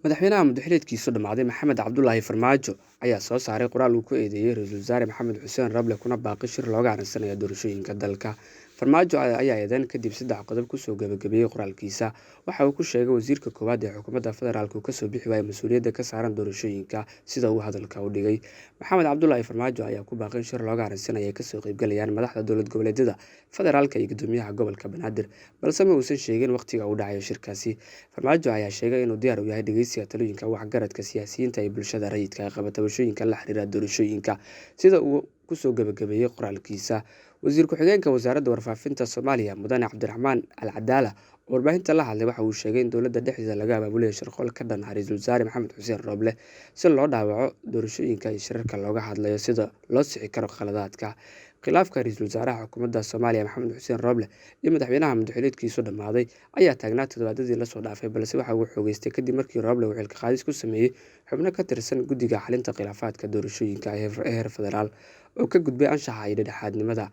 Madaxweynaha mudxiliedkiisu dhammaaday Maxamed Cabdulaahi Farmaajo ayaa soo saaray qoraal uu ku eedeeyay Ra'iisul Wasaare Maxamed Xuseen Roble kuna baaqay shir looga akhrinsanayo doorashooyinka dalka. Farmaajo ayaa eedayn kadib 3 qodob kusoo gabagabeeyay qoraalkiisa. Waxa uu ku sheegay wasiirka koowaad ee xukuumadda federaalka uu kasoo bixi waayay mas'uuliyadda ka saaran doorashooyinka sida uu hadalka u dhigay. Maxamed Cabdulaahi Farmaajo ayaa ku baaqay shir looga akhrinsanayo ay kasoo qaybgalayaan madaxda dowlad goboleedyada federaalka iyo guddoomiyaha gobolka Banaadir, balse ma uusan sheegin waqtiga uu dhacayo shirkaasi. Farmaajo ayaa sheegay inuu diyaar u yahay dhageysiga talooyinka waxgaradka siyaasiyiinta iyo bulshada rayidka ah qaba tabashooyinka la xiriira doorashooyinka sida uu kusoo gabagabeeyay qoraalkiisa. Wasiir ku-xigeenka wasaaradda warfaafinta Soomaaliya Mudane Cabdiraxmaan Al Cadaala oo warbaahinta la hadlay waxa uu sheegay in dowladda dhexdeeda laga abaabulayo shirqool ka dhan ah Ra'iisul Wasaare Maxamed Xuseen Roble si loo dhaawaco doorashooyinka iyo shirarka looga hadlayo sida loo sixi karo khaladaadka. Khilaafka Ra'iisul Wasaaraha xukuumadda Soomaaliya Maxamed Xuseen Roble iyo madaxweynaha mudxiliedkiisu dhammaaday ayaa taagnaa toddobaadadii la soo dhaafay, balse waxa uu xoogaystay kadib markii Roble uu xilka qaadis ku sameeyay xubno ka tirsan guddiga xalinta khilaafaadka doorashooyinka ee heer federaal oo ka gudbay anshaxa iyo dhexdhexaadnimada.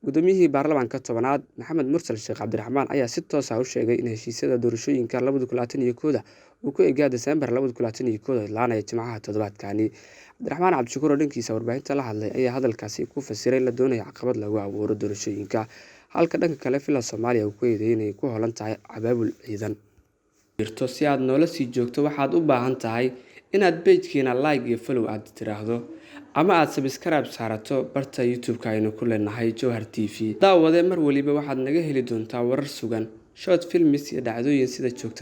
Guddoomiyihii baarlamaanka tobanaad Maxamed Mursal Sheekh Cabdiraxmaan ayaa si toos ah u sheegay in heshiisyada doorashooyinka 2021 uu ku egaa Diseembar 2021 ilaanaya Jimcaha toddobaadkani. Cabdiraxmaan Cabdishakuur oo dhankiisa warbaahinta la hadlay ayaa hadalkaasi ku fasiray in la doonayo caqabad lagu abuuro doorashooyinka, halka dhanka kale Villa Soomaaliya uu ku eedeeyay inay ku howlan tahay abaabul ciidan. Si aad noola sii joogto waxaad u baahan tahay inaad page-keena like iyo follow aad tiraahdo ama aad subscribe saarato barta YouTube-ka aynu ku leenahay Jowhar TV. Daawade mar waliba waxaad naga heli doontaa warar sugan, short films iyo dhacdooyin sida joogtada